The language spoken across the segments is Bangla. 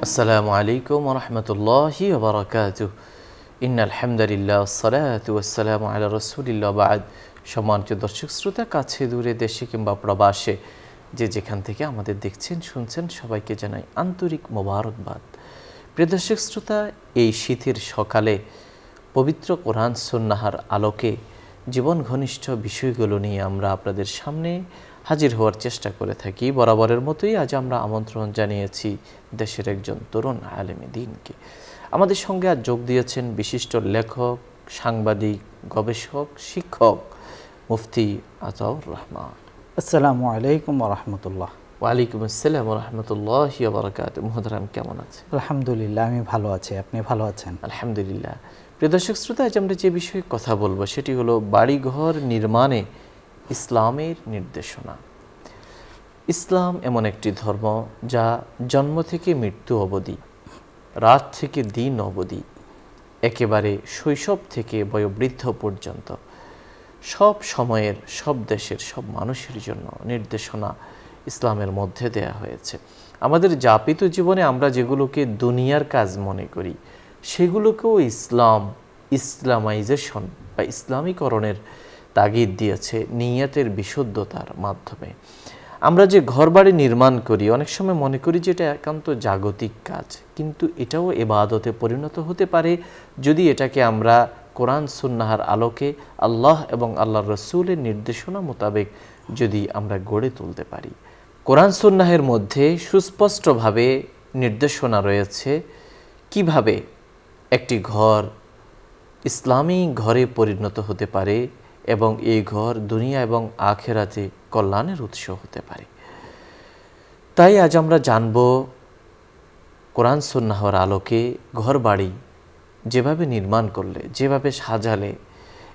আসসালামু আলাইকুম ওয়া রাহমাতুল্লাহি ওয়া বারাকাতুহু। ইন্নাল হামদুলিল্লাহ ওয়াসসালাতু ওয়াসসালামু আলা রাসূলিল্লাহ বা'দ। সম্মানিত দর্শক শ্রোতা, কাছে দূরে, দেশে কিংবা প্রবাসে যে যেখান থেকে আমাদের দেখছেন শুনছেন, সবাইকে জানাই আন্তরিক মোবারকবাদ। প্রিয় দর্শক শ্রোতা, এই শীতের সকালে পবিত্র কোরআন সুন্নাহর আলোকে জীবন ঘনিষ্ঠ বিষয়গুলো নিয়ে আমরা আপনাদের সামনে হাজির হওয়ার চেষ্টা করে থাকি। বরাবরের মতোই আজ আমরা আমন্ত্রণ জানিয়েছি দেশের একজন তরুণ আলেমে দ্বীনকে। আমাদের সঙ্গে আজ যোগ দিয়েছেন বিশিষ্ট লেখক, সাংবাদিক, গবেষক, শিক্ষক মুফতি আতাউর রহমান। আসসালামু আলাইকুম ওয়া রাহমাতুল্লাহ। ওয়ালাইকুম আসসালাম ওয়া রাহমাতুল্লাহি ওয়া বারাকাতুহু। মুহতারাম, কেমন আছেন? আলহামদুলিল্লাহ, আমি ভালো আছি। আপনি ভালো আছেন? আলহামদুলিল্লাহ। প্রিয় দর্শক শ্রোতা, আজ আমরা যে বিষয়ে কথা বলবো সেটি হলো বাড়িঘর নির্মাণে ইসলামের নির্দেশনা। ইসলাম এমন একটি ধর্ম যা জন্ম থেকে মৃত্যু অবধি, রাত থেকে দিন অবধি, একেবারে শৈশব থেকে বয়োবৃদ্ধ পর্যন্ত সব সময়ের, সব দেশের, সব মানুষের জন্য নির্দেশনা ইসলামের মধ্যে দেয়া হয়েছে। আমাদের যাপিত জীবনে আমরা যেগুলোকে দুনিয়ার কাজ মনে করি সেগুলোকেও ইসলাম ইসলামাইজেশন বা ইসলামীকরণের তাগিদ দিয়েছে নিয়তের বিশুদ্ধতার মাধ্যমে। আমরা যে ঘরবাড়ি নির্মাণ করি অনেক সময় মনে করি যে এটা একান্ত জাগতিক কাজ, কিন্তু এটাও ইবাদতে পরিণত হতে পারে যদি এটাকে আমরা কোরআন সুন্নাহর আলোকে আল্লাহ এবং আল্লাহর রসুলের নির্দেশনা মোতাবেক যদি আমরা গড়ে তুলতে পারি। কোরআন সুন্নাহের মধ্যে সুস্পষ্টভাবে নির্দেশনা রয়েছে কিভাবে একটি ঘর ইসলামী ঘরে পরিণত হতে পারে এবং এই ঘর দুনিয়া এবং আখেরাতে কল্যাণের উৎস হতে পারে। তাই আজ আমরা জানব কোরআন সুন্নাহর আলোকে ঘর বাড়ি যেভাবে নির্মাণ করলে, যেভাবে সাজালে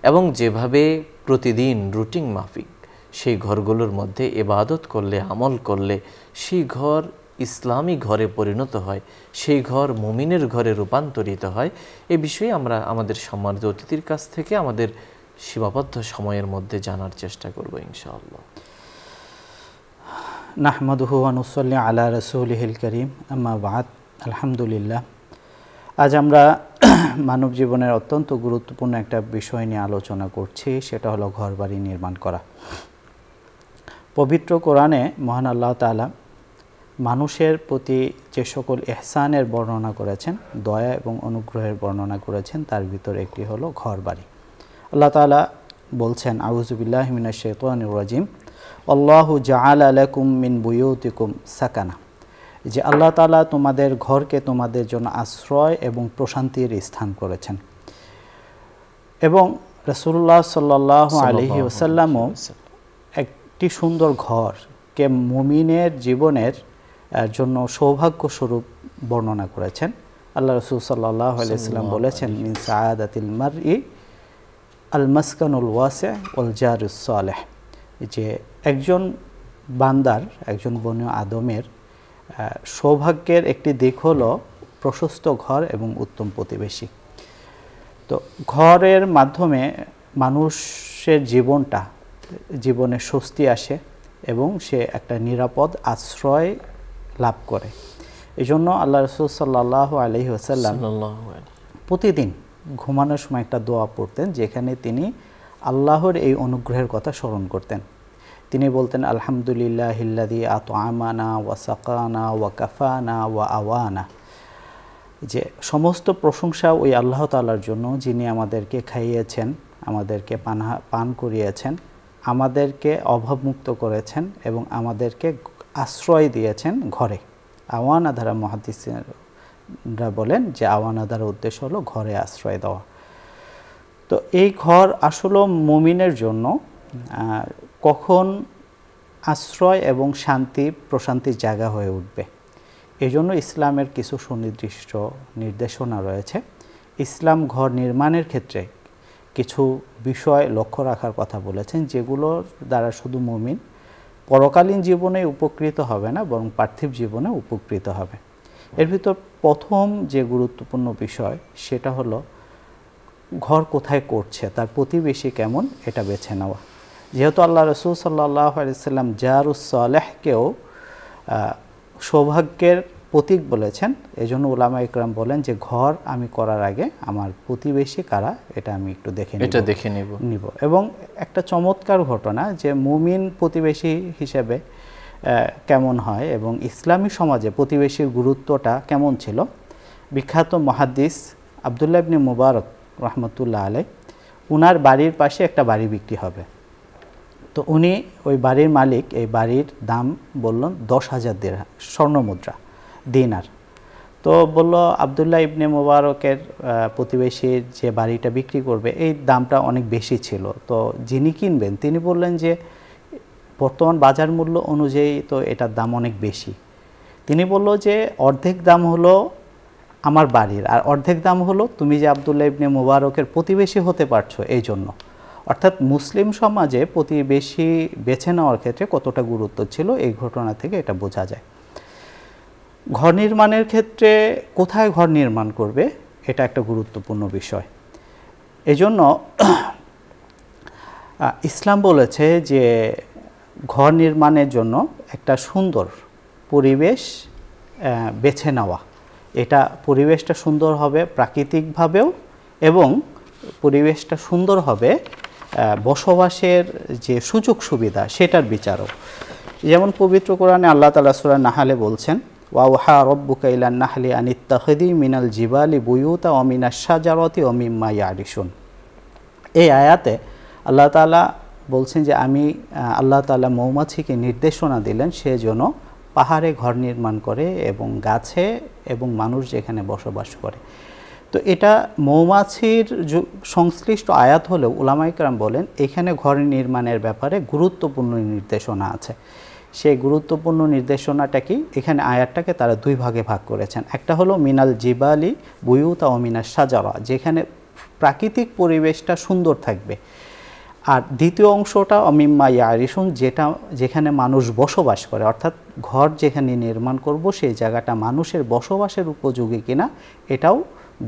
এবং যেভাবে প্রতিদিন রুটিন মাফিক সেই ঘরগুলোর মধ্যে ইবাদত করলে, আমল করলে সেই ঘর ইসলামী ঘরে পরিণত হয়, সেই ঘর মুমিনের ঘরে রূপান্তরিত হয়। এ বিষয়ে আমরা আমাদের সম্মানিত অতিথির কাছ থেকে আমাদের সীমাবদ্ধ সময়ের মধ্যে জানার চেষ্টা করব ইনশাআল্লাহ। নাহমাদুহু ওয়া নুসাল্লি আলা রাসূলিহিল কারীম, আম্মা বা'দ। আলহামদুলিল্লাহ, আজ আমরা মানব জীবনের অত্যন্ত গুরুত্বপূর্ণ একটা বিষয় নিয়ে আলোচনা করছি, সেটা হলো ঘরবাড়ি নির্মাণ করা। পবিত্র কোরআনে মহান আল্লাহ তাআলা মানুষের প্রতি যে সকল ইহসানের বর্ণনা করেছেন, দয়া এবং অনুগ্রহের বর্ণনা করেছেন, তার ভিতরে একটি হলো ঘরবাড়ি। আল্লাহ তাআলা বলছেন, আউযু বিল্লাহি মিনাশ শাইতানির রাজিম, আল্লাহু জাআলা লাকুম মিন বুয়ুতিকুম সাকানা, যে আল্লাহ তাআলা তোমাদের ঘরকে তোমাদের জন্য আশ্রয় এবং প্রশান্তির স্থান করেছেন। এবং রাসূলুল্লাহ সাল্লাল্লাহু আলাইহি ওয়াসাল্লামও একটি সুন্দর ঘরকে মুমিনের জীবনের জন্য সৌভাগ্য স্বরূপ বর্ণনা করেছেন। আল্লাহ রাসূল সাল্লাল্লাহু আলাইহি ওয়াসাল্লাম বলেছেন, মিন সাআদাতিল মারই আল মাসকানুল ওয়াসি' ওয়াল জারুস সালেহ, যে একজন বান্দার, একজন বনি আদমের সৌভাগ্যের একটি দিক হলো প্রশস্ত ঘর এবং উত্তম প্রতিবেশী। তো ঘরের মাধ্যমে মানুষের জীবনে স্বস্তি আসে এবং সে একটা নিরাপদ আশ্রয় লাভ করে। এই জন্য আল্লাহ রাসূল সাল্লাল্লাহু আলাইহি ওয়াসাল্লাম প্রতিদিন ঘুমানোর সময় একটা দোয়া পড়তেন, যেখানে তিনি আল্লাহর এই অনুগ্রহের কথা স্মরণ করতেন। তিনি বলতেন, আলহামদুলিল্লাহিল্লাযী আত'আমানা ওয়া সাকানা ওয়া কাফানা ওয়া আওয়ানা, যে সমস্ত প্রশংসা ওই আল্লাহ তাআলার জন্য, যিনি আমাদেরকে খাইয়েছেন, আমাদেরকে পান করিয়েছেন, আমাদেরকে অভাবমুক্ত করেছেন এবং আমাদেরকে আশ্রয় দিয়েছেন ঘরে। আওয়ানা দ্বারা মুহাদ্দিসরা বলেন যে আওয়ানা দ্বারা উদ্দেশ্য হলো ঘরে আশ্রয় দেওয়া। তো এই ঘর আসলে মুমিনের জন্য কখন আশ্রয় এবং শান্তি প্রশান্তির জায়গা হয়ে উঠবে, এই জন্য ইসলামের কিছু সুনির্দিষ্ট নির্দেশনা রয়েছে। ইসলাম ঘর নির্মাণের ক্ষেত্রে কিছু বিষয় লক্ষ্য রাখার কথা বলেছেন, যেগুলোর দ্বারা শুধু মুমিন পরকালীন জীবনে উপকৃত হবে না, বরং পার্থিব জীবনে উপকৃত হবে। এর ভিতর প্রথম যে গুরুত্বপূর্ণ বিষয় সেটা হলো ঘর কোথায় করছে, তার প্রতিবেশী কেমন, এটা বেছে নেওয়া। যেহেতু আল্লাহ রাসূল সাল্লাল্লাহু আলাইহি ওয়াসাল্লাম জারুস সালেহকেও সৌভাগ্যের প্রতীক বলেছেন। এই জন্য উলামা ইকরাম বলেন যে ঘর আমি করার আগে আমার প্রতিবেশী কারা এটা আমি একটু দেখে নিব। এবং একটা চমৎকার ঘটনা যে মুমিন প্রতিবেশী হিসেবে কেমন হয় এবং ইসলামী সমাজে প্রতিবেশীর গুরুত্বটা কেমন ছিল। বিখ্যাত মুহাদ্দিস আব্দুল্লাহ ইবনে মুবারক রহমতুল্লাহ আলাইহি, উনার বাড়ির পাশে একটা বাড়ি বিক্রি হবে। তো উনি ওই বাড়ির মালিক, এই বাড়ির দাম বললেন 10,000 দিরহাম, স্বর্ণমুদ্রা, দিনার। তো বলল আব্দুল্লাহ ইবনে মুবারকের প্রতিবেশীর যে বাড়িটা বিক্রি করবে এই দামটা অনেক বেশি ছিল। তো যিনি কিনবেন তিনি বললেন যে বর্তমান বাজার মূল্য অনুযায়ী তো এটার দাম অনেক বেশি। তিনি বলল যে অর্ধেক দাম হলো আমার বাড়ির, আর অর্ধেক দাম হলো তুমি যে আব্দুল্লাহ ইবনে মুবারকের প্রতিবেশী হতে পারছো এই জন্য। অর্থাৎ মুসলিম সমাজে প্রতিবেশী বেছে নেওয়ার ক্ষেত্রে কতটা গুরুত্ব ছিল এই ঘটনা থেকে এটা বোঝা যায়। ঘর নির্মাণের ক্ষেত্রে কোথায় ঘর নির্মাণ করবে এটা একটা গুরুত্বপূর্ণ বিষয়। এজন্য ইসলাম বলেছে যে ঘর নির্মাণের জন্য একটা সুন্দর পরিবেশ বেছে নেওয়া। এটা পরিবেশটা সুন্দর হবে প্রাকৃতিকভাবেও এবং পরিবেশটা সুন্দর হবে বসবাসের যে সুযোগ সুবিধা সেটার বিচারও। যেমন পবিত্র কোরআনে আল্লাহ তাআলা সূরা নাহলে বলছেন, ওয়াওহা রব্বুকা ইলান নাহলি আন ইত্তাখিযি মিনাল জিবালি বুয়ুতা ওয়া মিনাশ শাজারাতি ওয়া মিম্মা ইয়ারিশুন। এই আয়াতে আল্লাহ তাআলা বলছেন যে আমি আল্লাহ তাআলা মৌমাছিকে নির্দেশনা দিলেন সে যেন পাহাড়ে ঘর নির্মাণ করে এবং গাছে এবং মানুষ যেখানে বসবাস করে। তো এটা মৌমাছির সংশ্লিষ্ট আয়াত হলেও উলামা ইকরাম বলেন এখানে ঘর নির্মাণের ব্যাপারে গুরুত্বপূর্ণ নির্দেশনা আছে। সেই গুরুত্বপূর্ণ নির্দেশনাটা কি, এখানে আয়াতটাকে তারা দুই ভাগে ভাগ করেছেন। একটা হলো মিনাল জিবালি বুয়ুতা ওয়া মিনাশ শাজারা, যেখানে প্রাকৃতিক পরিবেশটা সুন্দর থাকবে। আর দ্বিতীয় অংশটা অমিম্মা ইয়ারিশুন, যেখানে মানুষ বসবাস করে, অর্থাৎ ঘর যেখানে নির্মাণ করব সেই জায়গাটা মানুষের বসবাসের উপযোগী কিনা এটাও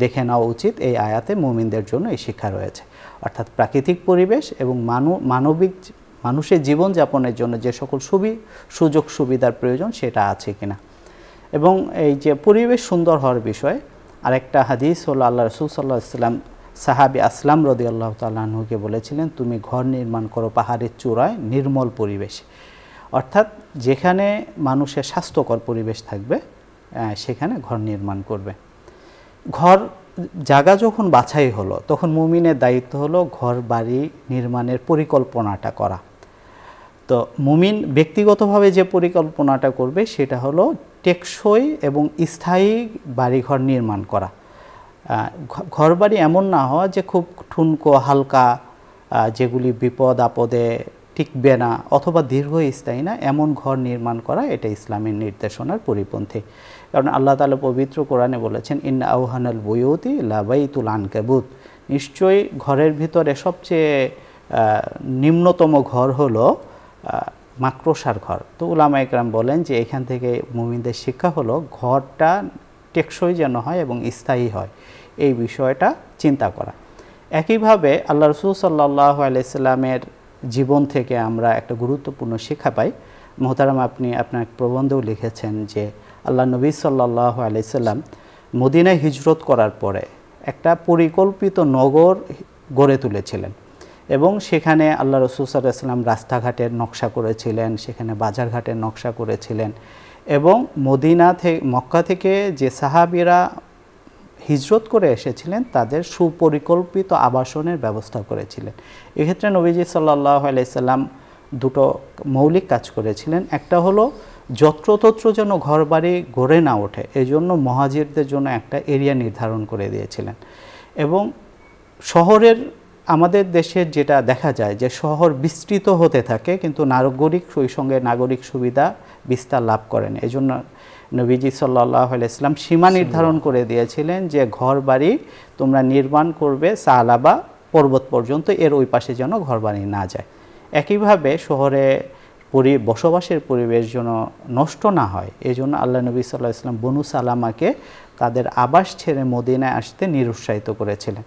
দেখে নেওয়া উচিত। এই আয়াতে মুমিনদের জন্য এই শিক্ষা রয়েছে। অর্থাৎ প্রাকৃতিক পরিবেশ এবং মানুষের জীবনযাপনের জন্য যে সকল সুযোগ সুবিধার প্রয়োজন সেটা আছে কিনা। এবং এই যে পরিবেশ সুন্দর হওয়ার বিষয়ে আরেকটা হাদিস হলো আল্লাহ রাসূল সাল্লাল্লাহু আলাইহি ওয়াসাল্লাম সাহাবী আসলাম রাদিয়াল্লাহু তাআলা আনহুকে বলেছিলেন তুমি ঘর নির্মাণ করো পাহাড়ের চূড়ায় নির্মল পরিবেশে। অর্থাৎ যেখানে মানুষের স্বাস্থ্যকর পরিবেশ থাকবে সেখানে ঘর নির্মাণ করবে। ঘর জায়গা যখন বাছাই হলো তখন মুমিনের দায়িত্ব হলো ঘর বাড়ি নির্মাণের পরিকল্পনাটা করা। তো মুমিন ব্যক্তিগতভাবে যে পরিকল্পনাটা করবে সেটা হলো টেকসই এবং স্থায়ী বাড়িঘর নির্মাণ করা। ঘরবাড়ি এমন না হওয়া যে খুব ঠুনকো হালকা, যেগুলি বিপদ আপদে টিকবে না অথবা দীর্ঘস্থায়ী না, এমন ঘর নির্মাণ করা এটা ইসলামের নির্দেশনার পরিপন্থী। কারণ আল্লাহ তাআলা পবিত্র কোরআনে বলেছেন ইন্না আওহানাল বুয়ুতি লা বাইতুল আনকাবুত, নিশ্চয়ই ঘরের ভিতরে সবচেয়ে নিম্নতম ঘর হলো মাকড়সার ঘর। তো উলামা ইকরাম বলেন যে এখান থেকে মুমিনদের শিক্ষা হলো ঘরটা টেকসই যেন হয় এবং স্থায়ী হয়, এই বিষয়টা চিন্তা করা। একইভাবে আল্লাহ রাসূল সাল্লাল্লাহু আলাইহি সাল্লামের জীবন থেকে আমরা একটা গুরুত্বপূর্ণ শিক্ষা পাই। মোহতারাম আপনি আপনার প্রবন্ধেও লিখেছেন যে আল্লাহ নবী সাল্লাল্লাহু আলাইহি সাল্লাম মদিনায় হিজরত করার পরে একটা পরিকল্পিত নগর গড়ে তুলেছিলেন এবং সেখানে আল্লাহ রাসূল সাল্লাল্লাহু আলাইহি সাল্লাম রাস্তাঘাটের নকশা করেছিলেন, সেখানে বাজারঘাটের নকশা করেছিলেন এবং মক্কা থেকে যে সাহাবীরা হিজরত করে এসেছিলেন তাদের সুপরিকল্পিত আবাসনের ব্যবস্থা করেছিলেন। এক্ষেত্রে নবীজি সাল্লাল্লাহু আলাইহি সাল্লাম দুটো মৌলিক কাজ করেছিলেন। একটা হলো যত্রতত্র যেন ঘরবাড়ি গড়ে না ওঠে, এই জন্য মুহাজিরদের জন্য একটা এরিয়া নির্ধারণ করে দিয়েছিলেন। এবং শহরের আমাদের দেশের যেটা দেখা যায় যে শহর বিস্তৃত হতে থাকে কিন্তু ওই সঙ্গে নাগরিক সুবিধা বিস্তার লাভ করেন। এই জন্য নবীজি সাল্লাল্লাহু আলাইহি সাল্লাম সীমা নির্ধারণ করে দিয়েছিলেন যে ঘর বাড়ি তোমরা নির্মাণ করবে সালাবা পর্বত পর্যন্ত, এর ওই পাশে যেন ঘর বাড়ি না যায়। একইভাবে শহরে বসবাসের পরিবেশ যেন নষ্ট না হয়, এই জন্য আল্লাহ নবী সাল্লাল্লাহু আলাইহি সাল্লাম বনু সালামাকে তাদের আবাস ছেড়ে মদিনায় আসতে নিরুৎসাহিত করেছিলেন।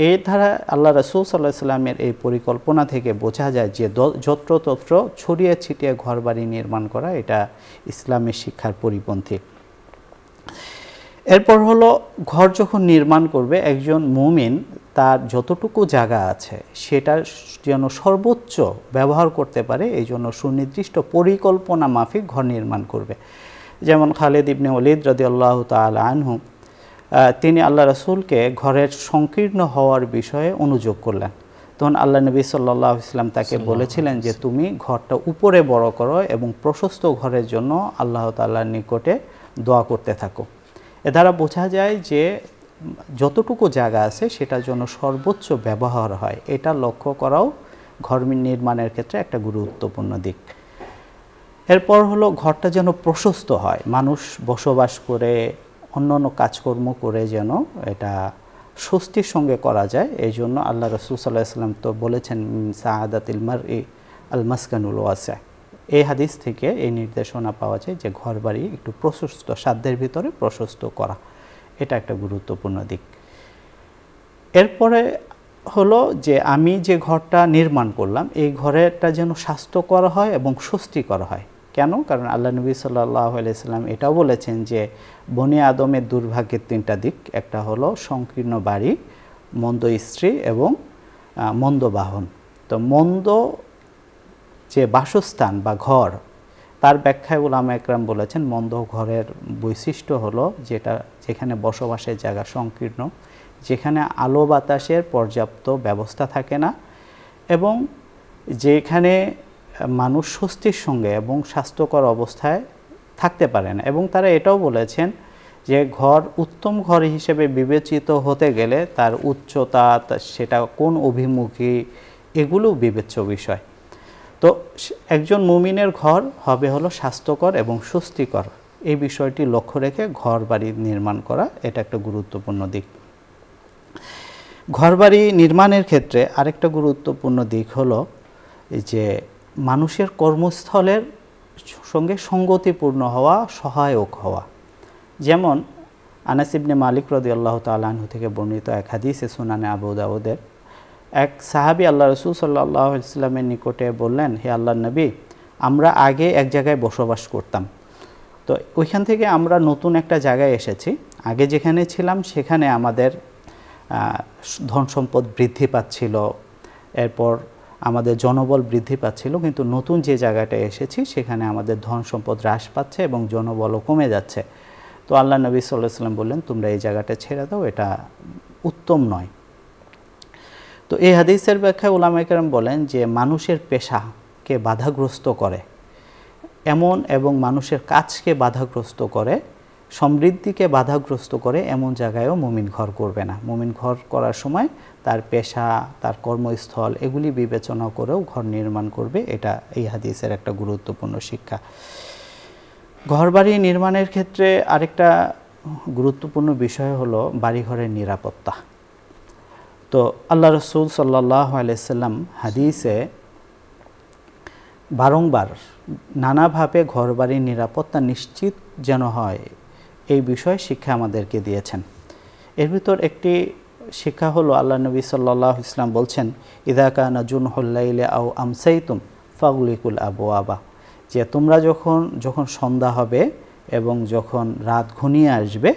এই ধারা আল্লাহ রাসূল সাল্লাল্লাহু আলাইহি সাল্লামের এই পরিকল্পনা থেকে বোঝা যায় যে যত্রতত্র ছড়িয়ে ছিটিয়ে ঘরবাড়ি নির্মাণ করা এটা ইসলামের শিক্ষার পরিপন্থী। এরপর হলো ঘর যখন নির্মাণ করবে একজন মুমিন তার যতটুকু জায়গা আছে সেটা যেন সর্বোচ্চ ব্যবহার করতে পারে, এই জন্য সুনির্দিষ্ট পরিকল্পনা মাফিক ঘর নির্মাণ করবে। যেমন খালিদ ইবনে ওয়ালিদ রাদিয়াল্লাহু তাআলা আনহু তিনি আল্লাহ রাসূলকে ঘরের সংকীর্ণ হওয়ার বিষয়ে অনুযোগ করলেন। তখন আল্লাহ নবী সাল্লাল্লাহু আলাইহি ওয়াসাল্লাম তাকে বলেছিলেন যে তুমি ঘরটা উপরে বড় করো এবং প্রশস্ত ঘরের জন্য আল্লাহ তাআলার নিকটে দোয়া করতে থাকো। এ দ্বারা বোঝা যায় যে যতটুকু জায়গা আছে সেটার জন্য সর্বোচ্চ ব্যবহার হয়, এটা লক্ষ্য করাও ঘর নির্মাণের ক্ষেত্রে একটা গুরুত্বপূর্ণ দিক। এরপর হলো ঘরটা যেন প্রশস্ত হয়, মানুষ বসবাস করে অন্যান্য কাজকর্ম করে যেন এটা স্বস্তির সঙ্গে করা যায়। এই জন্য আল্লাহ রাসূল সাল্লাল্লাহু আলাইহি ওয়াসাল্লাম তো বলেছেন সাআদাতিল মারই আল মাসকানুল ওয়াসি'। এই হাদিস থেকে এই নির্দেশনা পাওয়া যায় যে ঘর বাড়ি একটু প্রশস্ত, সাধ্যের ভিতরে প্রশস্ত করা, এটা একটা গুরুত্বপূর্ণ দিক। এরপরে হলো যে আমি যে ঘরটা নির্মাণ করলাম এই ঘরেরটা যেন স্বাস্থ্যকর হয় এবং স্বস্তিকর হয়। কেন? কারণ আল্লাহ নবী সাল্লাল্লাহু আলাইহি ওয়াসাল্লাম এটাও বলেছেন যে বনি আদমের দুর্ভাগ্যের 3টা দিক, একটা হলো সংকীর্ণ বাড়ি, মন্দ স্ত্রী এবং মন্দ বাহন। তো মন্দ যে বাসস্থান বা ঘর, তার ব্যাখ্যায় উলামা একরাম বলেছেন মন্দ ঘরের বৈশিষ্ট্য হলো যেখানে বসবাসের জায়গা সংকীর্ণ, যেখানে আলো বাতাসের পর্যাপ্ত ব্যবস্থা থাকে না এবং যেখানে মানুষ স্বস্তির সঙ্গে এবং স্বাস্থ্যকর অবস্থায় থাকতে পারে না। এবং তারা এটাও বলেছেন যে ঘর উত্তম ঘর হিসেবে বিবেচিত হতে গেলে তার উচ্চতা, সেটা কোন অভিমুখী, এগুলো বিবেচ্য বিষয়। তো একজন মুমিনের ঘর হবে হলো স্বাস্থ্যকর এবং স্বস্তিকর, এই বিষয়টি লক্ষ্য রেখে ঘর বাড়ি নির্মাণ করা, এটা একটা গুরুত্বপূর্ণ দিক। ঘরবাড়ি নির্মাণের ক্ষেত্রে আরেকটা গুরুত্বপূর্ণ দিক হলো যে মানুষের কর্মস্থলের সঙ্গে সঙ্গতিপূর্ণ হওয়া, সহায়ক হওয়া। যেমন আনাস ইবনে মালিক রাদিয়াল্লাহু তাআলা আনহু থেকে বর্ণিত এক হাদিসে সুনানে আবু দাউদের এক সাহাবী আল্লাহ রাসূল সাল্লাল্লাহু আলাইহি ওয়াসাল্লামের নিকটে বললেন, হে আল্লাহর নবী, আমরা আগে এক জায়গায় বসবাস করতাম, তো ওইখান থেকে আমরা নতুন একটা জায়গায় এসেছি। আগে যেখানে ছিলাম সেখানে আমাদের ধন সম্পদ বৃদ্ধি পাচ্ছিল, এরপর আমাদের জনবল বৃদ্ধি পাচ্ছিল, কিন্তু নতুন যে জায়গাটায় এসেছি সেখানে আমাদের ধন সম্পদ হ্রাস পাচ্ছে এবং জনবলও কমে যাচ্ছে। তো আল্লাহ নবী সাল্লাল্লাহু আলাইহি ওয়াসাল্লাম বললেন, তোমরা এই জায়গাটা ছেড়ে দাও, এটা উত্তম নয়। তো এই হাদিসের ব্যাখ্যায় উলামায়ে কেরাম বলেন যে মানুষের পেশাকে বাধাগ্রস্ত করে এমন এবং মানুষের কাজকে বাধাগ্রস্ত করে, সমৃদ্ধিকে বাধাগ্রস্ত করে এমন জায়গায়ও মুমিন ঘর করবে না। মুমিন ঘর করার সময় তার পেশা, তার কর্মস্থল এগুলি বিবেচনা করেও ঘর নির্মাণ করবে, এটা এই হাদিসের একটা গুরুত্বপূর্ণ শিক্ষা। ঘরবাড়ি নির্মাণের ক্ষেত্রে আরেকটা গুরুত্বপূর্ণ বিষয় হলো বাড়িঘরের নিরাপত্তা। তো আল্লাহ রাসূল সাল্লাল্লাহু আলাইহি ওয়াসাল্লাম হাদিসে বারংবার নানাভাবে ঘরবাড়ির নিরাপত্তা নিশ্চিত যেন হয় এই বিষয়ে শিক্ষা আমাদেরকে দিয়েছেন। এর ভিতর একটি শিক্ষা হলো আল্লাহ নবী সাল্লাল্লাহু আলাইহি ওয়াসাল্লাম বলছেন, ইযা কানা জুনহুল লাইলি আও আমসাইতুম ফাগলিকুল আবওয়াবা, যে তোমরা যখন সন্ধ্যা হবে এবং যখন রাত ঘনিয়ে আসবে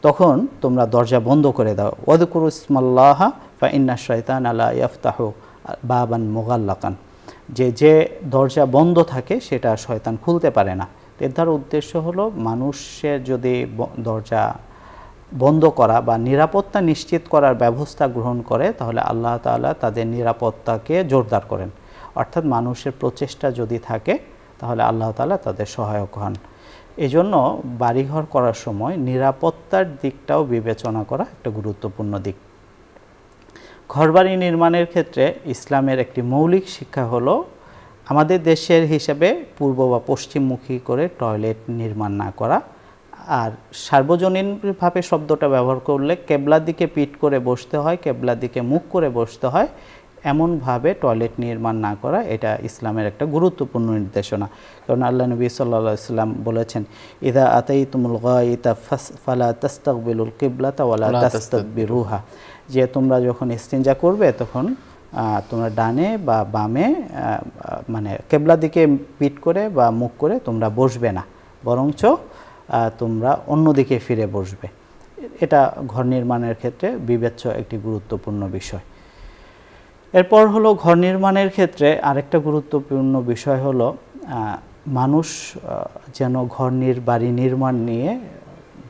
তখন তোমরা দরজা বন্ধ করে দাও। ওয়াযকুরু ইসমাল্লাহ ফা ইন্না শাইতানা লা ইয়াফতাহু বাবান মুগাল্লাকান, যে দরজা বন্ধ থাকে সেটা শয়তান খুলতে পারে না। এর দ্বারা উদ্দেশ্য হলো মানুষের যদি দরজা বন্ধ করা বা নিরাপত্তা নিশ্চিত করার ব্যবস্থা গ্রহণ করে তাহলে আল্লাহ তাআলা তাদের নিরাপত্তাকে জোরদার করেন। অর্থাৎ মানুষের প্রচেষ্টা যদি থাকে তাহলে আল্লাহ তাআলা তাদের সহায়ক হন। এজন্য বাড়িঘর করার সময় নিরাপত্তার দিকটাও বিবেচনা করা একটা গুরুত্বপূর্ণ দিক। ঘরবাড়ি নির্মাণের ক্ষেত্রে ইসলামের একটি মৌলিক শিক্ষা হলো আমাদের দেশের হিসেবে পূর্ব বা পশ্চিমমুখী করে টয়লেট নির্মাণ না করা, আর সার্বজনীনভাবে শব্দটা ব্যবহার করলে কেবলার দিকে পিঠ করে বসতে হয়, কেবলার দিকে মুখ করে বসতে হয়, এমনভাবে টয়লেট নির্মাণ না করা, এটা ইসলামের একটা গুরুত্বপূর্ণ নির্দেশনা। কারণ আল্লাহ নবী সাল্লাল্লাহু আলাইহি ওয়াসাল্লাম বলেছেন, ইযা আতাইতুমুল গায়িতা ফালা তাস্তাকবিলুল কিবলাতা ওয়ালা তাস্তাদবিরুহা, যে তোমরা যখন ইস্তিনজা করবে তখন তোমরা ডানে বা বামে মানে কেবলার দিকে পিঠ করে বা মুখ করে তোমরা বসবে না, বরঞ্চ তোমরা অন্যদিকে ফিরে বসবে। এটা ঘর নির্মাণের ক্ষেত্রে বিবেচ্য একটি গুরুত্বপূর্ণ বিষয়। এরপর হলো ঘর নির্মাণের ক্ষেত্রে আরেকটা গুরুত্বপূর্ণ বিষয় হলো মানুষ যেন বাড়ি নির্মাণ নিয়ে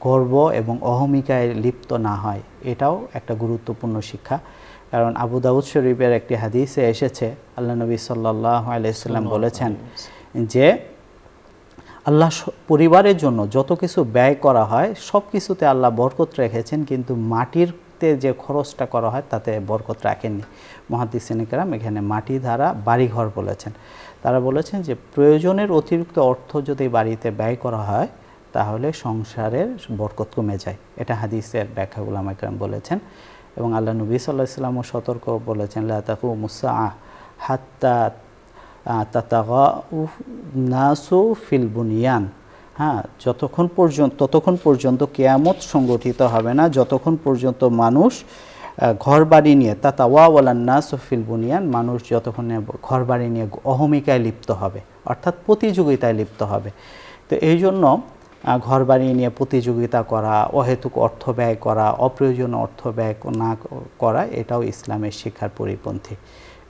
গর্ব এবং অহমিকায় লিপ্ত না হয়, এটাও একটা গুরুত্বপূর্ণ শিক্ষা। কারণ আবু দাউদ শরীফের একটি হাদিসে এসেছে, আল্লাহ নবী সাল্লাল্লাহু আলাইহি ওয়াসাল্লাম বলেছেন যে আল্লাহ পরিবারের জন্য যত কিছু ব্যয় করা হয় সব কিছুতে আল্লাহ বরকত রেখেছেন, কিন্তু মাটিরতে যে খরচটা করা হয় তাতে বরকত রাখেননি। মুহাদ্দিসিন কেরাম এখানে মাটি দ্বারা বাড়িঘর বলেছেন। তারা বলেছেন যে প্রয়োজনের অতিরিক্ত অর্থ যদি বাড়িতে ব্যয় করা হয় তাহলে সংসারের বরকত কমে যায়। এটা হাদিসের ব্যাখ্যা উলামা কেরাম বলেছেন। এবং আল্লাহ নবী সাল্লাল্লাহু আলাইহি ওয়াসাল্লামও সতর্ক বলেছেন, লা তাকুমুস সাআহ হাত্তা তাতাগাউ নাসু ফিল বুনিয়ান। হ্যাঁ, ততক্ষণ পর্যন্ত কিয়ামত সংগঠিত হবে না যতক্ষণ পর্যন্ত মানুষ ঘর বাড়ি নিয়ে তাতাওয়াওয়ালান নাসু ফিল বুনিয়ান, মানুষ যতক্ষণ ঘর বাড়ি নিয়ে অহমিকায় লিপ্ত হবে, অর্থাৎ প্রতিযোগিতায় লিপ্ত হবে। তো এই জন্য ঘর বাড়ি নিয়ে প্রতিযোগিতা করা, অহেতুক অর্থ ব্যয় করা, অপ্রয়োজনীয় অর্থ ব্যয় না করা, এটাও ইসলামের শিক্ষার পরিপন্থী।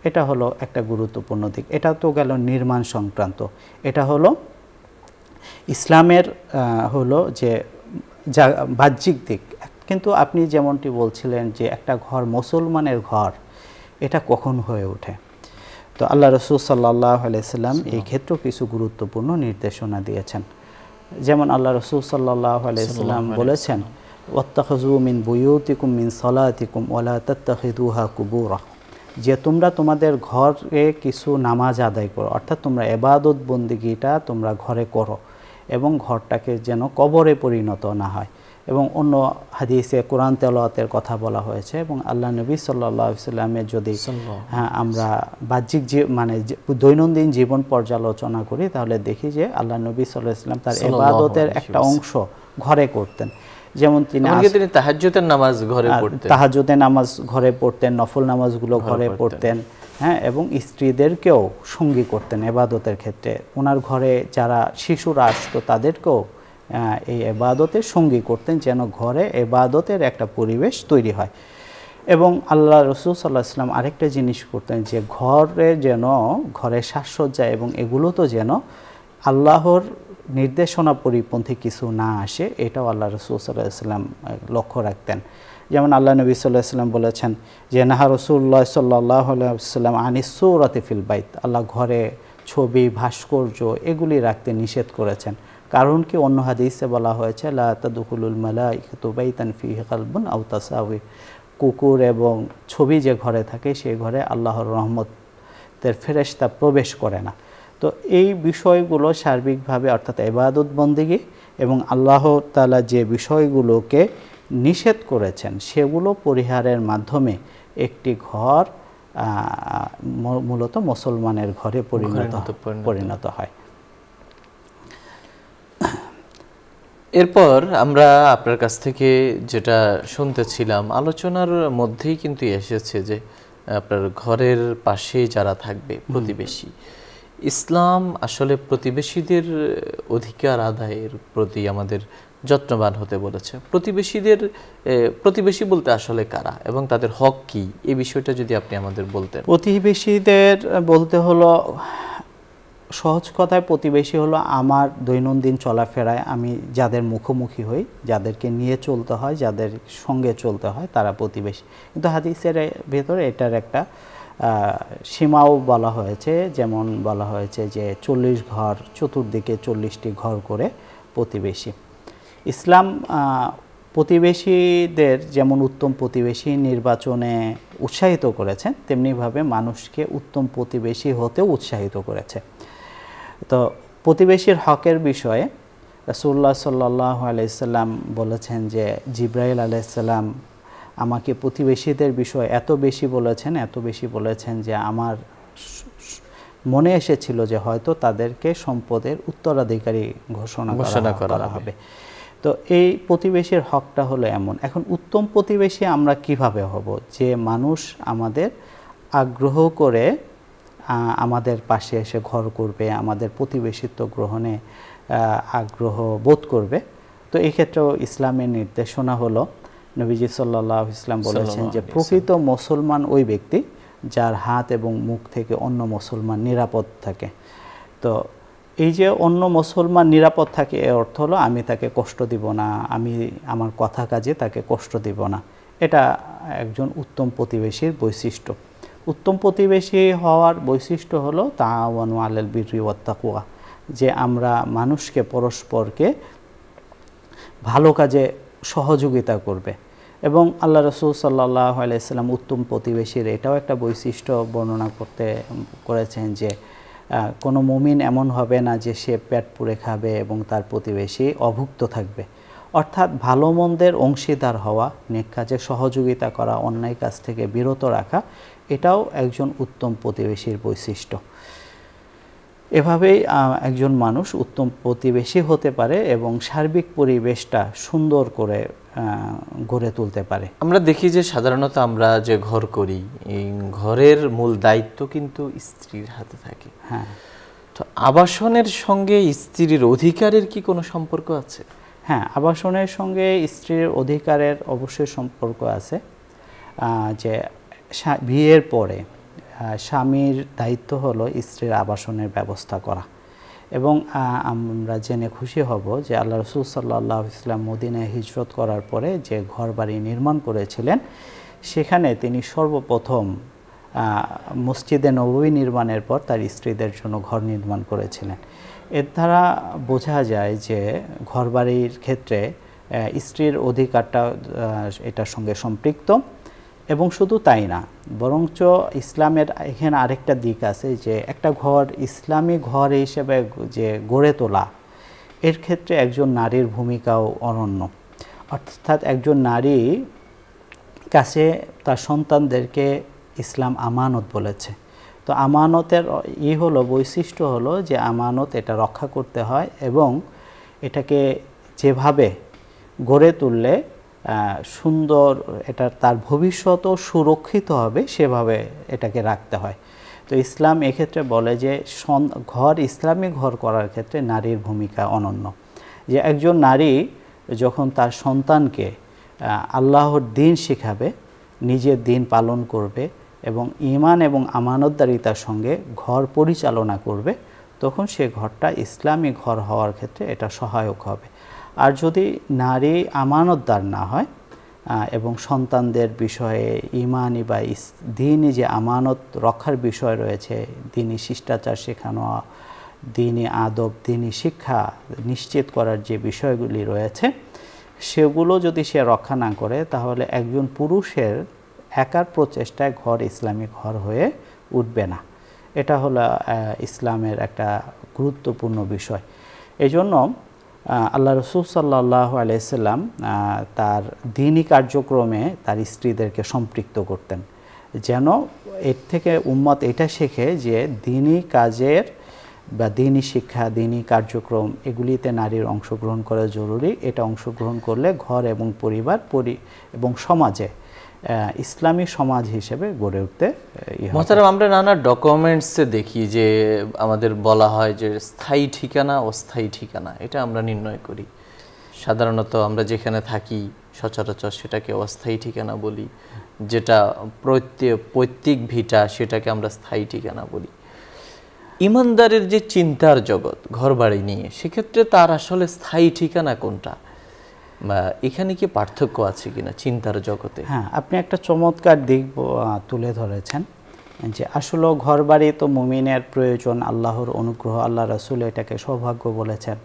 এটা হলো একটা গুরুত্বপূর্ণ দিক। এটা তো গেল নির্মাণ সংক্রান্ত। এটা হলো ইসলামের হলো যে বাহ্যিক দিক। কিন্তু আপনি যেমনটি বলছিলেন যে একটা ঘর, মুসলমানের ঘর, এটা কখন হয়ে ওঠে? তো আল্লাহ রাসূল সাল্লাল্লাহু আলাইহি ওয়াসাল্লাম এই ক্ষেত্রেও কিছু গুরুত্বপূর্ণ নির্দেশনা দিয়েছেন। যেমন আল্লাহ রাসূল সাল্লাল্লাহু আলাইহি ওয়াসাল্লাম বলেছেন, ওয়াত্তাখিযু মিন বুয়ুতিকুম মিন সালাতিকুম ওয়ালা তাত্তাখিযুহা কুবুরা, যে তোমরা তোমাদের ঘরে কিছু নামাজ আদায় করো, অর্থাৎ তোমরা ইবাদত বন্দেগীটা তোমরা ঘরে করো এবং ঘরটাকে যেন কবরে পরিণত না হয়। এবং অন্য হাদিসে কোরআন তেলাওয়াতের কথা বলা হয়েছে। এবং আল্লাহ নবী সাল্লাল্লাহু আলাইহি ওয়াসাল্লামের যদি আমরা বাহ্যিক দৈনন্দিন জীবন পর্যালোচনা করি তাহলে দেখি যে আল্লাহ নবী সাল্লাল্লাহু আলাইহি ওয়াসাল্লাম তার ইবাদতের একটা অংশ ঘরে করতেন। যেমন তিনি তাহাজ্জুদের নামাজ ঘরে পড়তেন, তাহাজ্জুদের নামাজ ঘরে পড়তেন, নফল নামাজগুলো ঘরে পড়তেন। হ্যাঁ, এবং স্ত্রীদেরকেও সঙ্গী করতেন ইবাদতের ক্ষেত্রে। ওনার ঘরে যারা শিশুরা আসতো তাদেরকেও এই ইবাদতের সঙ্গী করতেন, যেন ঘরে ইবাদতের একটা পরিবেশ তৈরি হয়। এবং আল্লাহ রাসূল সাল্লাল্লাহু আলাইহি ওয়াসাল্লাম আরেকটা জিনিস করতেন যে ঘরে সাজসজ্জা এবং এগুলো তো যেন আল্লাহর নির্দেশনা পরিপন্থী কিছু না আসে, এটাও আল্লাহ রাসূল সাল্লাল্লাহু আলাইহি ওয়াসাল্লাম লক্ষ্য রাখতেন। যেমন আল্লাহ নবী সাল্লাল্লাহু আলাইহি ওয়াসাল্লাম বলেছেন যে নাহা রাসূলুল্লাহ সাল্লাল্লাহু আলাইহি ওয়াসাল্লাম আনিস সূরাতি ফিল বাইত, আল্লাহ ঘরে ছবি, ভাস্কর্য এগুলি রাখতে নিষেধ করেছেন। কারণ কি, অন্য হাদিসে বলা হয়েছে লা তাদখুলুল মালাইকাতু বাইতান ফিহি কালবুন আও তাসাউই, কুকুর এবং ছবি যে ঘরে থাকে সেই ঘরে আল্লাহর রহমতের ফেরেশতা প্রবেশ করে না। তো এই বিষয়গুলো সার্বিকভাবে, অর্থাৎ ইবাদত বন্দেগী এবং আল্লাহ তাআলা যে বিষয়গুলোকে নিষেধ করেছেন সেগুলো পরিহারের মাধ্যমে একটি ঘর মূলত মুসলমানের ঘরে পরিণত হয়। এরপর আমরা আপনার কাছ থেকে যেটা শুনতেছিলাম, আলোচনার মধ্যেই কিন্তু এসেছে যে আপনার ঘরের পাশে যারা থাকবে প্রতিবেশী, ইসলাম আসলে প্রতিবেশীদের অধিকার আদায়ের প্রতি আমাদের যত্নবান হতে বলেছে। প্রতিবেশী বলতে আসলে কারা এবং তাদের হক কি, এই বিষয়টা যদি আপনি আমাদের বলতেন। প্রতিবেশীদের বলতে হলো, সহজ কথায় প্রতিবেশী হলো আমার দৈনন্দিন চলাফেরায় আমি যাদের মুখোমুখি হই, যাদেরকে নিয়ে চলতে হয়, যাদের সঙ্গে চলতে হয়, তারা প্রতিবেশী। কিন্তু হাদিসের ভেতরে এটার একটা সীমাও বলা হয়েছে। যেমন বলা হয়েছে যে 40 ঘর, চতুর্দিকে 40টি ঘর করে প্রতিবেশী। ইসলাম প্রতিবেশীদের যেমন উত্তম প্রতিবেশী নির্বাচনে উৎসাহিত করেছেন, তেমনিভাবে মানুষকে উত্তম প্রতিবেশী হতেও উৎসাহিত করেছে। তো প্রতিবেশীর হকের বিষয়ে রাসূলুল্লাহ সাল্লাল্লাহু আলাইহি সাল্লাম বলেছেন যে জিবরাইল আলাইহিস সালাম আমাকে প্রতিবেশীদের বিষয়ে এত বেশি বলেছেন যে আমার মনে এসেছিল যে হয়তো তাদেরকে সম্পদের উত্তরাধিকারী ঘোষণা করা হবে। তো এই প্রতিবেশীর হকটা হলো এমন। এখন উত্তম প্রতিবেশী আমরা কিভাবে হব? যে মানুষ আমাদের আগ্রহ করে আমাদের পাশে এসে ঘর করবে, আমাদের প্রতিবেশিত্ব গ্রহণে আগ্রহ বোধ করবে, তো এই ক্ষেত্রেও ইসলামের নির্দেশনা হলো, নবীজি সাল্লাল্লাহু আলাইহি ওয়াসাল্লাম বলেছেন যে প্রকৃত মুসলমান ওই ব্যক্তি যার হাত এবং মুখ থেকে অন্য মুসলমান নিরাপদ থাকে। তো এই যে অন্য মুসলমান নিরাপদ থাকে, এর অর্থ হলো আমি তাকে কষ্ট দিব না, আমি আমার কথা কাজে তাকে কষ্ট দিব না। এটা একজন উত্তম প্রতিবেশীর বৈশিষ্ট্য। উত্তম প্রতিবেশী হওয়ার বৈশিষ্ট্য হলো তাআওয়ানু আলাল বিররি ওয়াত তাকওয়া, যে আমরা মানুষকে পরস্পরকে ভালো কাজে সহযোগিতা করবে। এবং আল্লাহ রাসূল সাল্লাল্লাহু আলাইহি সাল্লাম উত্তম প্রতিবেশীর এটাও একটা বৈশিষ্ট্য বর্ণনা করেছেন যে কোনো মুমিন এমন হবে না যে সে পেট পুড়ে খাবে এবং তার প্রতিবেশী অভুক্ত থাকবে। অর্থাৎ ভালো মন্দের অংশীদার হওয়া, নেক কাজে সহযোগিতা করা, অন্যায় কাজ থেকে বিরত রাখা, এটাও একজন উত্তম প্রতিবেশীর বৈশিষ্ট্য। এভাবেই একজন মানুষ উত্তম প্রতিবেশী হতে পারে এবং সার্বিক পরিবেশটা সুন্দর করে গড়ে তুলতে পারে। আমরা দেখি যে সাধারণত আমরা যে ঘর করি, এই ঘরের মূল দায়িত্ব কিন্তু স্ত্রীর হাতে থাকে। হ্যাঁ, তো আবাসনের সঙ্গে স্ত্রীর অধিকারের কি কোনো সম্পর্ক আছে? হ্যাঁ, আবাসনের সঙ্গে স্ত্রীর অধিকারের অবশ্যই সম্পর্ক আছে। যে বিয়ের পরে স্বামীর দায়িত্ব হলো স্ত্রীর আবাসনের ব্যবস্থা করা। এবং আমরা জেনে খুশি হব যে আল্লাহ রাসূল সাল্লাল্লাহু আলাইহি ওয়াসাল্লাম মদিনায় হিজরত করার পরে যে ঘরবাড়ি নির্মাণ করেছিলেন, সেখানে তিনি সর্বপ্রথম মসজিদে নববী নির্মাণের পর তার স্ত্রীদের জন্য ঘর নির্মাণ করেছিলেন। এর দ্বারা বোঝা যায় যে ঘরবাড়ির ক্ষেত্রে স্ত্রীর অধিকারটা এটার সঙ্গে সম্পৃক্ত। এবং শুধু তাই না, বরঞ্চ ইসলামের এখানে আরেকটা দিক আছে যে একটা ঘর ইসলামী ঘর হিসেবে যে গড়ে তোলা, এর ক্ষেত্রে একজন নারীর ভূমিকাও অনন্য। অর্থাৎ একজন নারী কাছে তার সন্তানদেরকে ইসলাম আমানত বলেছে। তো আমানতের হলো বৈশিষ্ট্য হলো যে আমানত এটা রক্ষা করতে হয় এবং এটাকে যেভাবে গড়ে তুললে সুন্দর, এটা তার ভবিষ্যতও সুরক্ষিত হবে, সেভাবে এটাকে রাখতে হয়। তো ইসলাম এক্ষেত্রে বলে যে ঘর, ইসলামী ঘর করার ক্ষেত্রে নারীর ভূমিকা অনন্য। যে একজন নারী যখন তার সন্তানকে আল্লাহর দ্বীন শেখাবে, নিজের দ্বীন পালন করবে এবং ঈমান এবং আমানতদারিতার সঙ্গে ঘর পরিচালনা করবে, তখন সে ঘরটা ইসলামী ঘর হওয়ার ক্ষেত্রে এটা সহায়ক হবে। আর যদি নারী আমানতদার না হয় এবং সন্তানদের বিষয়ে ঈমানি বা দ্বীনি যে আমানত রক্ষার বিষয় রয়েছে, দ্বীনি শিষ্টাচার শেখানো, দ্বীনি আদব, দ্বীনি শিক্ষা নিশ্চিত করার যে বিষয়গুলি রয়েছে, সেগুলো যদি সে রক্ষা না করে, তাহলে একজন পুরুষের একার প্রচেষ্টায় ঘর ইসলামী ঘর হয়ে উঠবে না। এটা হলো ইসলামের একটা গুরুত্বপূর্ণ বিষয়। এই জন্য আল্লাহ রাসূল সাল্লাল্লাহু আলাইহি সাল্লাম তার দ্বীনি কার্যক্রমে তার স্ত্রীদেরকে সম্পৃক্ত করতেন, যেন এর থেকে উম্মত এটা শেখে যে দ্বীনি কাজের বা দ্বীনি শিক্ষা, দ্বীনি কার্যক্রম, এগুলিতে নারীর অংশগ্রহণ করা জরুরি। এটা অংশগ্রহণ করলে ঘর এবং পরিবার এবং সমাজে ইসলামী সমাজ হিসেবে গড়ে উঠতে। মোহতারাম, আমরা নানা ডকুমেন্টসে দেখি যে আমাদের বলা হয় যে স্থায়ী ঠিকানা, অস্থায়ী ঠিকানা, এটা আমরা নির্ণয় করি। সাধারণত আমরা যেখানে থাকি সচরাচর সেটাকে অস্থায়ী ঠিকানা বলি, যেটা পৈতৃক ভিটা সেটাকে আমরা স্থায়ী ঠিকানা বলি। ইমানদারের যে চিন্তার জগৎ ঘরবাড়ি নিয়ে, সেক্ষেত্রে তার আসলে স্থায়ী ঠিকানা কোনটা, বা এখানে কি পার্থক্য আছে কিনা চিন্তার জগতে? হ্যাঁ, আপনি একটা চমৎকার দিক তুলে ধরেছেন যে আসলে ঘরবাড়ি তো মুমিনের প্রয়োজন, আল্লাহর অনুগ্রহ, আল্লাহ রাসূল এটাকে সৌভাগ্য বলেছেন।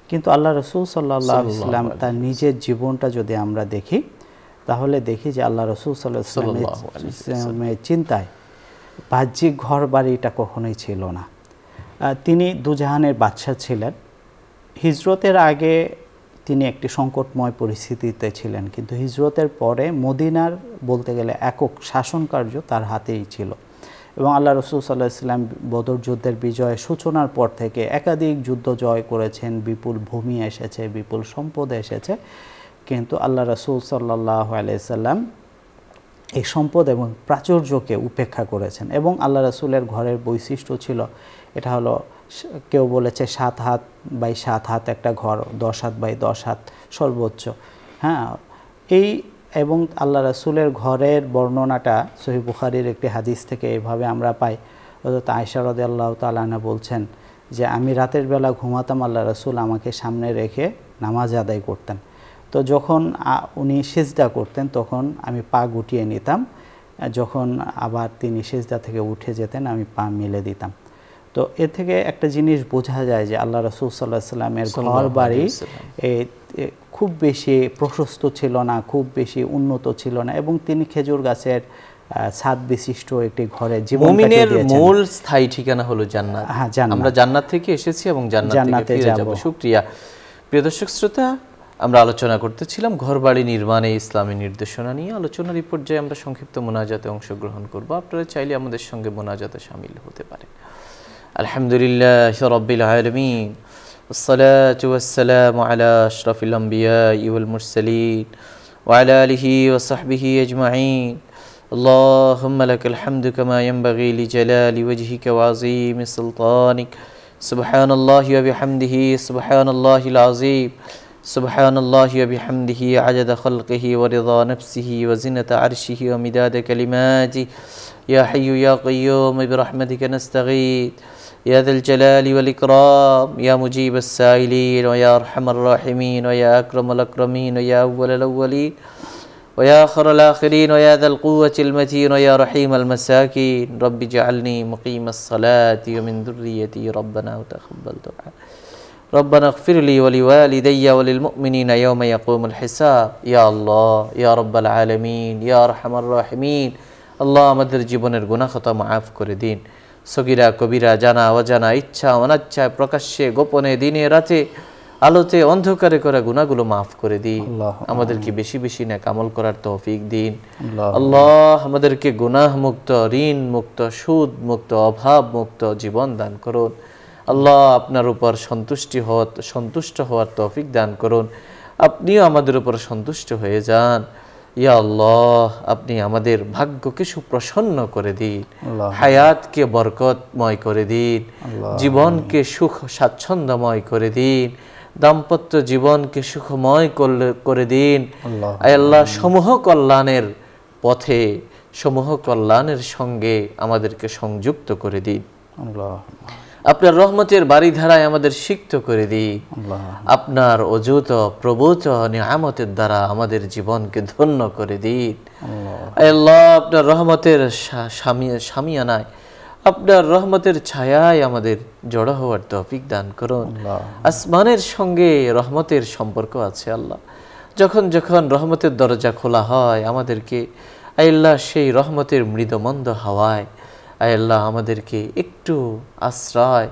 কিন্তু আল্লাহ রাসূল সাল্লাল্লাহু আলাইহি ওয়াসাল্লাম তার নিজের জীবনটা যদি আমরা দেখি, তাহলে দেখি যে আল্লাহ রাসূল সাল্লাল্লাহু আলাইহি ওয়াসাল্লামের চিন্তায় বাহ্যিক ঘরবাড়িটা কখনোই ছিল না। তিনি দুজাহানের বাদশা ছিলেন। হিজরতের আগে তিনি একটি সংকটময় পরিস্থিতিতে ছিলেন, কিন্তু হিজরতের পরে মদিনার বলতে গেলে একক শাসন কার্য তার হাতেই ছিল। এবং আল্লাহ রাসূল সাল্লাল্লাহু আলাইহি ওয়াসাল্লাম বদর যুদ্ধের বিজয় সূচনার পর থেকে একাধিক যুদ্ধ জয় করেছেন, বিপুল ভূমি এসেছে, বিপুল সম্পদ এসেছে, কিন্তু আল্লাহ রাসূল সাল্লাল্লাহু আলাইহি ওয়াসাল্লাম এই সম্পদ এবং প্রাচুর্যকে উপেক্ষা করেছেন। এবং আল্লাহ রাসূলের ঘরের বৈশিষ্ট্য ছিল, এটা হলো কেউ বলেছে 7 হাত বাই 7 হাত একটা ঘর, 10 হাত বাই 10 হাত সর্বোচ্চ। হ্যাঁ, এই এবং আল্লাহ রাসূলের ঘরের বর্ণনাটা সহিহ বুখারীর একটি হাদিস থেকে এইভাবে আমরা পাই। হযরত আয়েশা রাদিয়াল্লাহু তাআলা আনহা বলছেন যে আমি রাতের বেলা ঘুমাতাম, আল্লাহ রাসূল আমাকে সামনে রেখে নামাজ আদায় করতেন। তো যখন উনি সিজদা করতেন তখন আমি পা গুটিয়ে নিতাম, যখন আবার তিনি সিজদা থেকে উঠে যেতেন আমি পা মেলে দিতাম। তো এর থেকে একটা জিনিস বোঝা যায় যে আল্লাহ রাসূল সাল্লাল্লাহু আলাইহি সাল্লামের ঘর বাড়ি খুব বেশি প্রশস্ত ছিল না, খুব বেশি উন্নত ছিল না, এবং তিনি খেজুর গাছের ছাদ বিশিষ্ট একটি ঘরে জীবন কাটিয়ে দিয়েছেন। মুমিনের মূল স্থায়ী ঠিকানা হলো জান্নাত। হ্যাঁ, জান্নাত। আমরা জান্নাত থেকে এসেছি এবং জান্নাতে ফিরে যাব। শুকরিয়া। প্রিয় দর্শক শ্রোতা, আমরা আলোচনা করতেছিলাম ঘরবাড়ি নির্মাণে ইসলামী নির্দেশনা নিয়ে। আলোচনার এই পর্যায়ে আমরা সংক্ষিপ্ত মোনাজাতে অংশগ্রহণ করব। আপনারা চাইলে আমাদের সঙ্গে মোনাজাতে শামিল হতে পারেন। আলহামদুলিল্লাহি রাব্বিল আলামিন, والصلاة والسلام على أشرف الأنبياء والمرسلين وعلى آله وصحبه أجمعين. اللهم لك الحمد كما ينبغي لجلال وجهك وعظيم سلطانك. سبحان الله وبحمده سبحان الله العظيم. سبحان الله وبحمده عدد خلقه ورضا نفسه وزنة عرشه ومداد كلماته. يا حي يا قيوم برحمتك نستغيث يا ذا الجلال والإكرام يا مجيب السائلين ويا أرحم الراحمين ويا أكرم الأكرمين ويا أول الأولين ويا آخر الآخرين ويا ذا القوة المتين ويا رحيم المساكين. رب اجعلني مقيم الصلاة ومن ذريتي ربنا وتقبل دعاء. ربنا اغفر لي ولوالدي وللمؤمنين يوم يقوم الحساب. يا الله يا رب العالمين يا أرحم الراحمين. الله আমাদের জীবনের গুনাহ খাতা মাফ করে দিন। সগীরা কবিরা, জানা অজানা, ইচ্ছা অনিচ্ছায়, প্রকাশ্যে গোপনে, দিনে রাতে, আলোতে অন্ধকারে করা গুনাহগুলো মাফ করে দিন। আমাদেরকে বেশি বেশি নেক আমল করার তৌফিক দিন। আল্লাহ আমাদেরকে গুনাহ মুক্ত, ঋণ মুক্ত, সুদ মুক্ত, অভাব মুক্ত জীবন দান করুন। আল্লাহ আপনার উপর সন্তুষ্ট হওয়ার তৌফিক দান করুন। আপনিও আমাদের উপর সন্তুষ্ট হয়ে যান। ইয়া আল্লাহ আপনি আমাদের ভাগ্যকে সুপ্রসন্ন করে দিন, হায়াতকে বরকতময় করে দিন, জীবনকে সুখ স্বাচ্ছন্দ্যময় করে দিন, দাম্পত্য জীবনকে সুখময় করে দিন। আল্লাহ সমূহ কল্যাণের পথে, সমূহ কল্যাণের সঙ্গে আমাদেরকে সংযুক্ত করে দিন। আপনার রহমতের বাড়িধারায় আমাদের সিক্ত করে দিন। আপনার অযুত প্রভূত নিয়ামতের দ্বারা আমাদের জীবনকে ধন্য করে দিন। আল্লাহ আপনার রহমতের শামিয়ানায়, আপনার রহমতের ছায়ায় আমাদের জড়ো হওয়ার তৌফিক দান করুন। আসমানের সঙ্গে রহমতের সম্পর্ক আছে আল্লাহ। যখন যখন রহমতের দরজা খোলা হয় আমাদেরকে আল্লাহ সেই রহমতের মৃদুমন্দ হাওয়ায় আল্লাহ আমাদেরকে একটু আশ্রয়,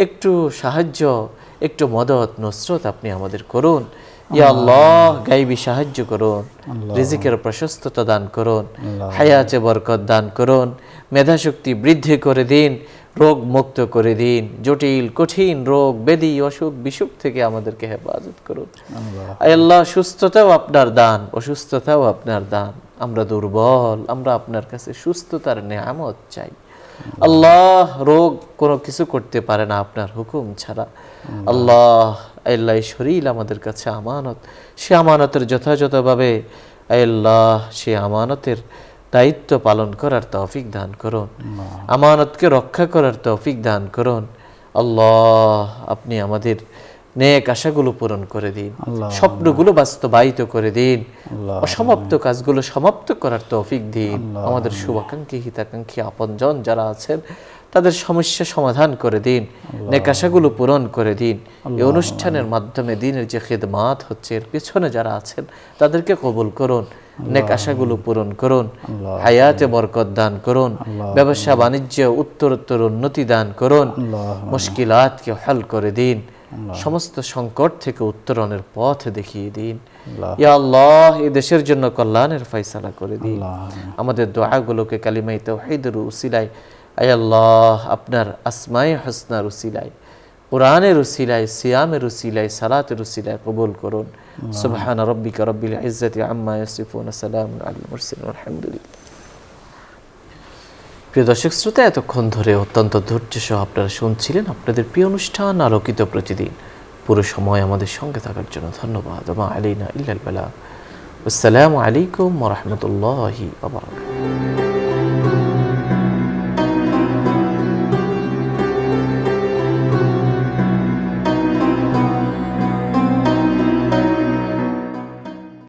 একটু সাহায্য, একটু মদত নসরত আপনি আমাদের করুন। ইয়া আল্লাহ গায়বী সাহায্য করুন, রিজিকের প্রশস্ততা দান করুন, হায়াতে বরকত দান করুন, মেধাশক্তি বৃদ্ধি করে দিন, রোগ মুক্ত করে দিন, জটিল কঠিন রোগ ব্যাধি অসুখ বিসুখ থেকে আমাদেরকে হেফাজত করুন। আল্লাহ সুস্থতাও আপনার দান, অসুস্থতাও আপনার দান। আমরা দুর্বল, আমরা আপনার কাছে সুস্থতার নেয়ামত চাই। আল্লাহ রোগ কোনো কিছু করতে পারে না আপনার হুকুম ছাড়া। আল্লাহ আল্লাহ শরীর আমাদের কাছে আমানত, সে আমানতের যথাযথভাবে আল্লাহ সে আমানতের দায়িত্ব পালন করার তৌফিক দান করুন, আমানতকে রক্ষা করার তৌফিক দান করুন। আল্লাহ আপনি আমাদের নেক আশাগুলো পূরণ করে দিন, স্বপ্নগুলো বাস্তবায়িত করে দিন, অসমাপ্ত কাজগুলো সমাপ্ত করার তৌফিক দিন। আমাদের শুভাকাঙ্ক্ষী হিতাকাঙ্ক্ষী আপনজন যারা আছেন তাদের সমস্যা সমাধান করে দিন, নেক আশাগুলো পূরণ করে দিন। এই অনুষ্ঠানের মাধ্যমে দিনের যে খিদমাত হচ্ছে এর পিছনে যারা আছেন তাদেরকে কবুল করুন, নেক আশাগুলো পূরণ করুন, হায়াতে বরকত দান করুন, ব্যবসা বাণিজ্য উত্তরোত্তর উন্নতি দান করুন, মুশকিলাতকে হল করে দিন, সমস্ত সংকট থেকে উত্তরণের পথ দেখিয়ে দিন। ইয়া আল্লাহ এই দেশের জন্য কল্যাণের ফয়সালা করে দিন। আমাদের দোয়াগুলোকে কালিমায়ে তাওহীদের উসিলায় আয় আল্লাহ আপনার আসমায়ে হুসনার উসিলায়, কুরআনের উসিলায়, সিয়ামের উসিলায়, সালাতের উসিলায় কবুল করুন। সুবহান রাব্বিকা রাব্বিল ইজ্জাতি আম্মা ইয়াসিফুন, সালামুন আলাল মুরসালিন, আলহামদুলিল্লাহ। প্রিয় দর্শক শ্রোতা, এতক্ষণ ধরে অত্যন্ত ধৈর্য সহ আপনারা শুনছিলেন আপনাদের প্রিয় অনুষ্ঠান আলোকিত প্রতিদিন। পুরো সময় আমাদের সঙ্গে থাকার জন্য ধন্যবাদ। মা আলাইনা ইল্লাল বালাগ। আসসালামু আলাইকুম ওয়া রাহমাতুল্লাহি ওয়া বারাকাতুহু।